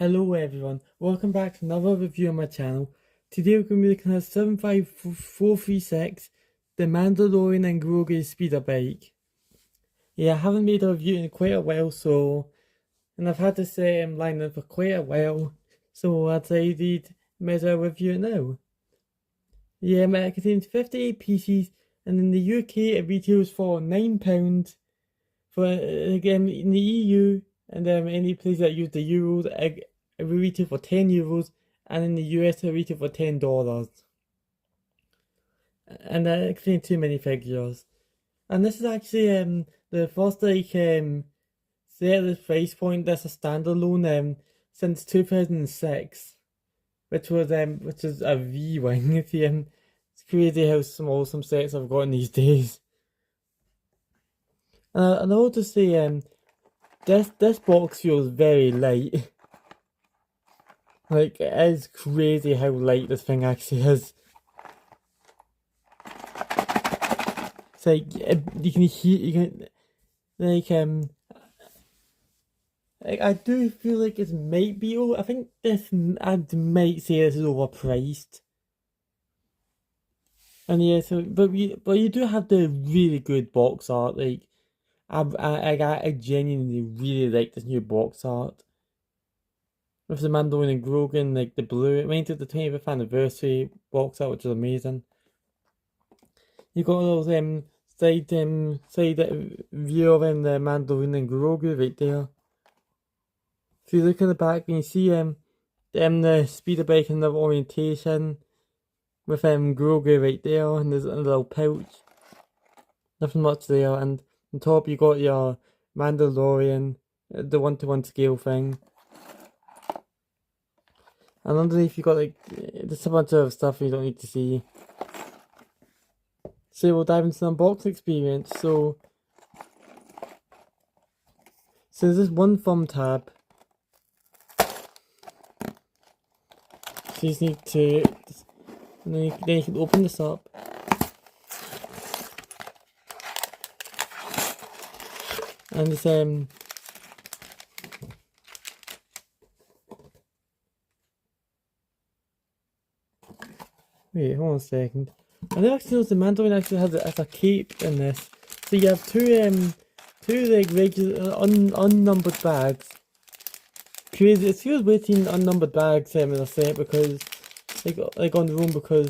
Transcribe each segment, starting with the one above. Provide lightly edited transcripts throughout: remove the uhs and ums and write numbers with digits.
Hello everyone, welcome back to another review on my channel. Today we're going to be looking at 75436, the Mandalorian and Grogu speeder bike. Yeah, I haven't made a review in quite a while, and I've had this line up for quite a while, so I decided I might as well review it now. Yeah, it contains 58 pieces, and in the UK it retails for £9. For again in the EU and any place that use the euros, it will retail for €10, and in the US it retail for $10. And it contains too many figures. And this is actually the first say at this price point that's a standalone since 2006, which is a V-wing. It's crazy how small some sets I've gotten these days. And I want to say this box feels very light. Like, it is crazy how light this thing actually is. It's like, you can hear, I do feel like it might be I think I might say this is overpriced. And yeah, but you do have the really good box art, like, I genuinely really like this new box art. With the Mandalorian and Grogu, like the blue, it went to the 25th anniversary box art, which is amazing. You got those side view of the Mandalorian and Grogu right there. If you look in the back, you see the speeder bike in the orientation with Grogu right there, and there's a little pouch. Nothing much there, and on top you got your Mandalorian, the 1-to-1 scale thing. And underneath you got like just a bunch of stuff you don't need to see. So we'll dive into the unboxing experience. So there's this one thumb tab. So you just need to, and then you can open this up. And it's wait, hold on a second. I never actually noticed the Mandalorian actually has a cape in this. So you have two like regular unnumbered bags. Crazy, it feels weird seeing unnumbered bags in a set because like on the room, because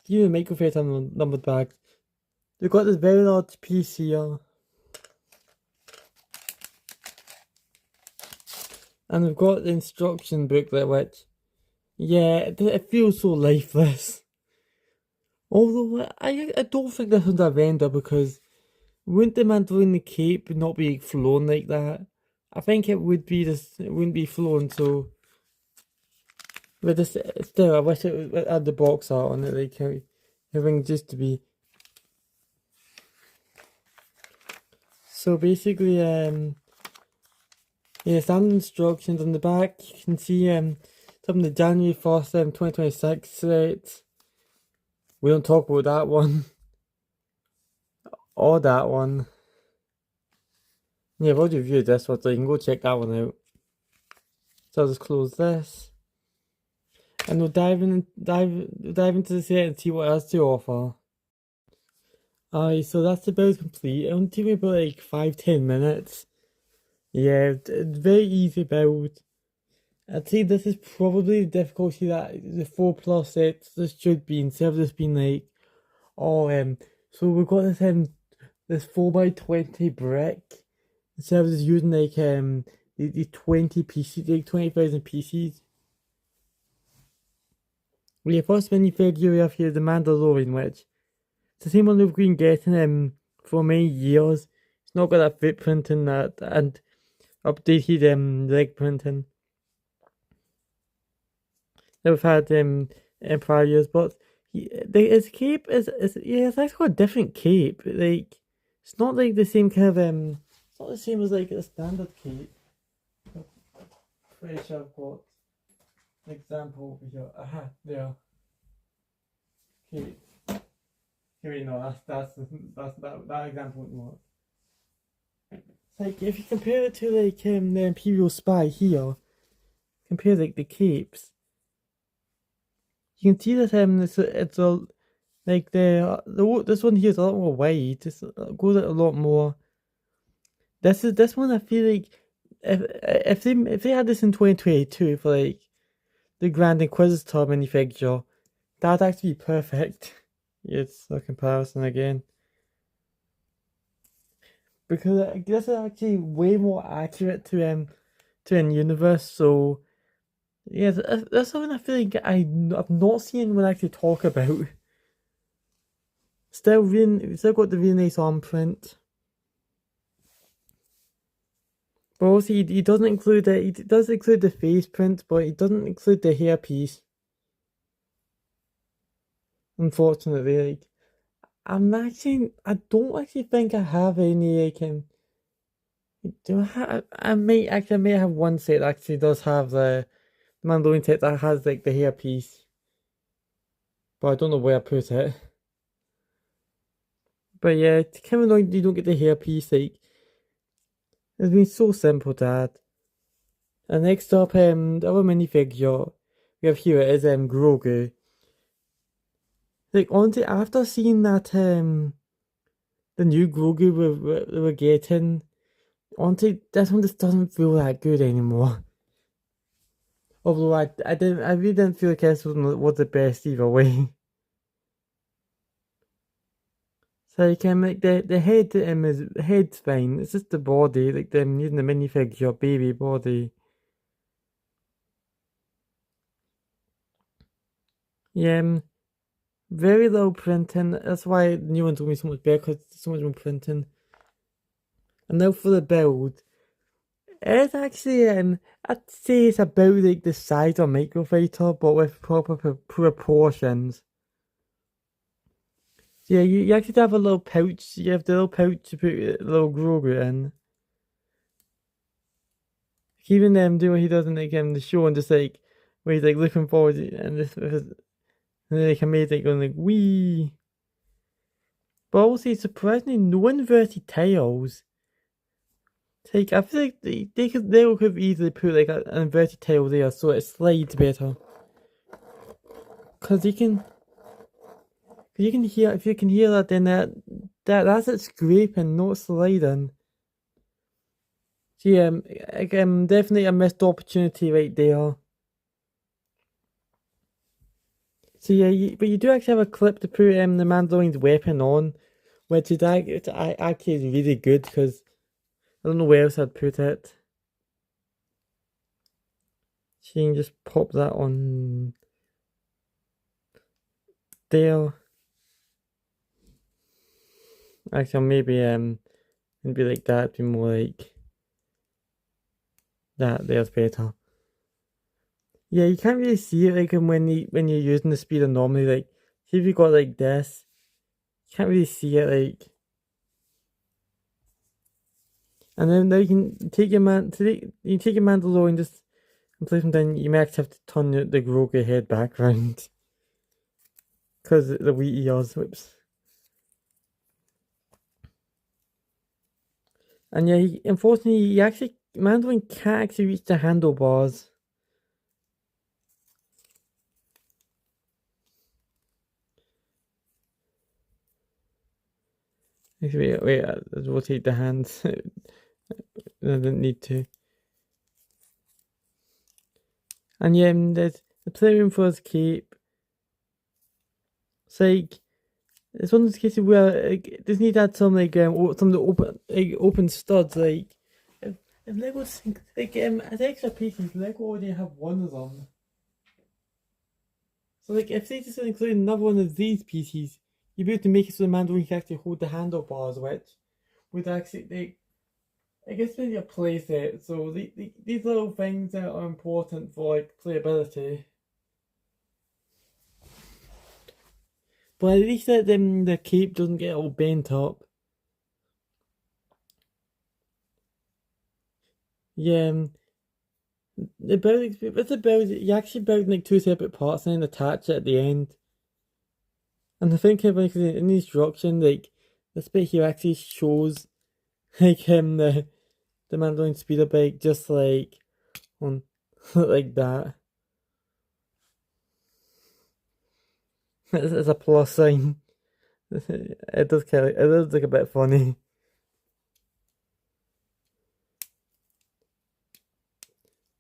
you microface unnumbered bags. You've got this very large piece here. And we've got the instruction booklet, which, yeah, it feels so lifeless. Although, I don't think this one's a render, because wouldn't the Mandalorian cape not be flown like that? I think it would be it wouldn't be flown, so... But still, I wish it had the box art on it, like everything just to be... So basically, yeah, standard instructions on the back, you can see some of the January 1st, 2026 sets. We don't talk about that one. Or that one. Yeah, I've already reviewed this one, so you can go check that one out. So I'll just close this. And we'll dive into the set and see what else to offer. Alright, so that's the build complete. It only took me about like 5-10 minutes. Yeah, it's very easy build. I'd say this is probably the difficulty that the 4+ sets this should be, instead of this being like, so we've got this 4x20 brick, instead of just using like the 20 pieces, like 20,000 pieces. Well, yeah, first minifigure we have here, the Mandalorian, which it's the same one we've been getting for many years. It's not got that footprint in that, and updated leg printing that we've had in prior years, but his cape is yeah, it's actually got a different cape. Like, it's not like the same kind of it's not the same as like a standard cape. Pretty sure I've got an example over here. Aha, there. Okay. Wait, no, that example wouldn't work. It's like if you compare it to like the Imperial Spy here, compare like the capes, you can see that it's a like this one here is a lot more wide. This goes out a lot more. This one I feel like if they had this in 2022 for like the Grand Inquisitor minifigure, that'd actually be perfect. It's a comparison again. Because this is actually way more accurate to an universe. So yeah, that's something I feel like I've not seen anyone actually talk about. Still got the really nice arm print. But also he doesn't include it. He does include the face print, but he doesn't include the hairpiece. Unfortunately, like I don't actually think I have any like do I have? I may have one set that actually does have the Mandalorian set that has like the hairpiece, but I don't know where I put it. But yeah, it's kind of annoying you don't get the hairpiece. Like it's been so simple to add. And next up, the other minifigure we have here is Grogu. Like honestly, after seeing that the new Grogu we're getting, honestly, this one just doesn't feel that good anymore. Although I really didn't feel like this was the best either way. So you can make the head the head's fine. It's just the body, like them using the minifigure baby body. Yeah, very low printing. That's why the new one's gonna be so much better because so much more printing. And now for the build, it's actually I'd say it's about like the size of Microfighter, but with proper proportions. So yeah, you actually have a little pouch. You have the little pouch to put a little Grogu in. Even do what he does in like the show and just like where he's like looking forward and this and then like amazing going like wee. But also surprisingly no inverted tails. It's like I feel like they could have easily put like an inverted tail there so it slides better. Cause you can hear if you can hear that then that's it scraping, not sliding. So yeah, definitely a missed opportunity right there. So yeah, but you do actually have a clip to put the Mandalorian's weapon on, which is actually is really good because I don't know where else I'd put it. So you can just pop that on there. Actually, maybe it'd be like that. It'd be more like that. There's better. Yeah, you can't really see it like when you're using the speeder normally. Like, see if you got like this, you can't really see it like. And then now you can take your you take your Mandalorian just and place him down. You may actually have to turn the Grogu head back round because the wee ears. Whoops. And yeah, unfortunately, Mandalorian can't actually reach the handlebars. Actually, wait, let's rotate the hands. I didn't need to. And yeah, there's the playroom for his cape. It's like it's one of those cases where like, just need to add some like some of the open studs like if Lego like as extra pieces Lego already have one of them. So like if they just include another one of these pieces, you'd be able to make it so the Mandarin can actually hold the handlebars, which would actually like I guess maybe a playset. So these little things that are important for like playability. But at least that the cape doesn't get all bent up. Yeah, the building with the build you actually build like two separate parts and then attach it at the end. And I think like in the instruction, like this bit here actually shows like the Mandalorian speeder bike just like on like that. It's a plus sign. It does kind of, it does look a bit funny.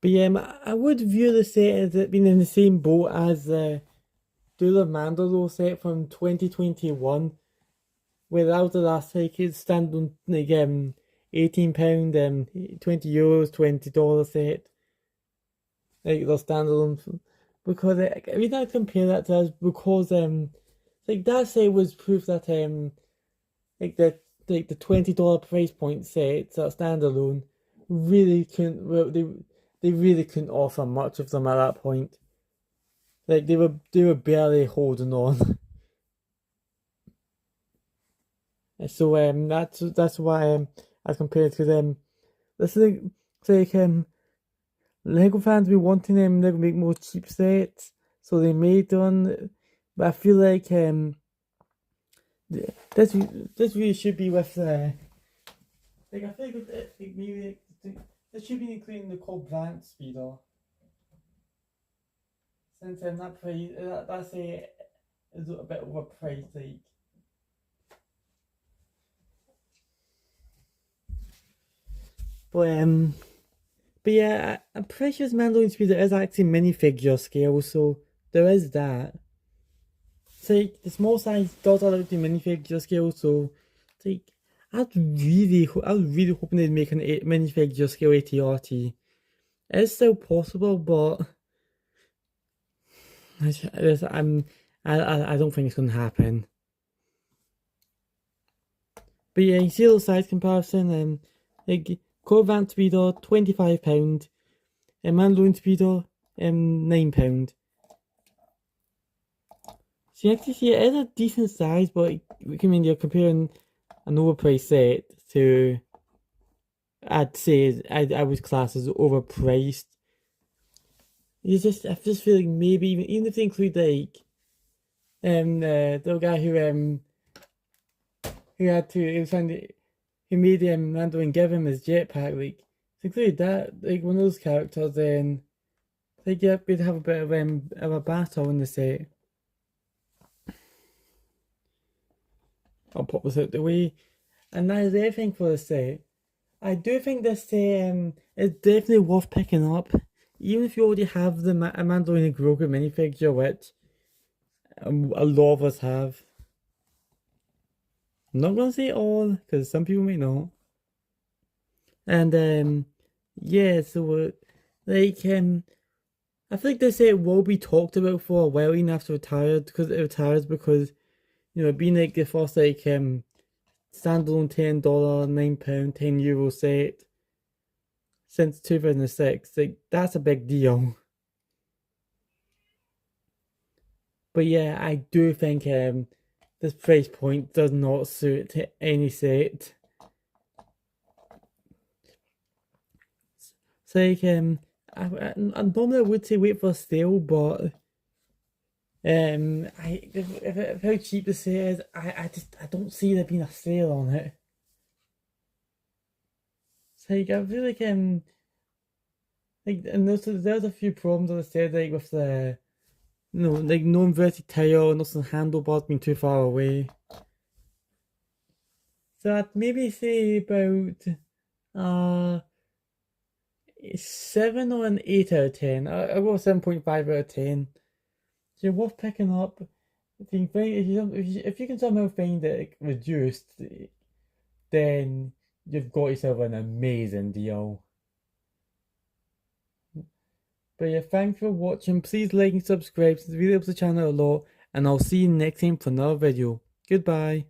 But yeah, I would view the set as it being in the same boat as the Duel of Mandalore set from 2021, where that was the last like it stand on like £18, €20, $20 set, like the standalone. Because the reason I compare that to is because like that set was proof that like the $20 price point sets that standalone really couldn't well, they really couldn't offer much of them at that point. Like they were barely holding on. So that's why as compared to them, this is like, it's like Lego fans be wanting them Lego make more cheap sets, so they made one. But I feel like this really should be with like I feel like, like maybe this should be including the Cold Brand speeder. Since that price that's a is a bit overpriced, like. But but yeah, I'm pretty sure Mandalorian speeder is actually minifigure scale, so there is that. It's like the small size does allow to minifigure scale, so it's like I was really hoping they'd make an minifigure scale ATRT. It's still possible, but I don't think it's gonna happen. But yeah, you see the size comparison, like Corvant speeder £25, and Mandalorian speeder £9. So you actually see it is a decent size, but we can mean you're comparing an overpriced set to I'd say I would class as overpriced. I just feel like maybe even if they include like the guy who had to he was trying to who made Mando and give him his jetpack, like to include that like one of those characters, then like yeah, we'd have a bit of a battle in the set. I'll pop this out the way. And that is everything for the set. I do think this set is definitely worth picking up. Even if you already have the Mandalorian and Grogu minifigure, which a lot of us have. I'm not gonna say all, because some people may not. And yeah, so like I think this set will be talked about for a while even after it retires because being like the first like standalone $10, £9, €10 set since 2006. Like that's a big deal. But yeah, I do think this price point does not suit any set. It's like I normally would say wait for a sale, but if how cheap the set is, I don't see there being a sale on it. It's like I feel like and there's a few problems as I said like with the like no inverted tire, no some handlebars being too far away. So I'd maybe say about uh 7 or an 8 out of 10. I'll go 7.5 out of 10. So you're worth picking up. If you can find if you can somehow find it reduced, then you've got yourself an amazing deal. But yeah, thanks for watching. Please like and subscribe since it really helps the channel a lot. And I'll see you next time for another video. Goodbye.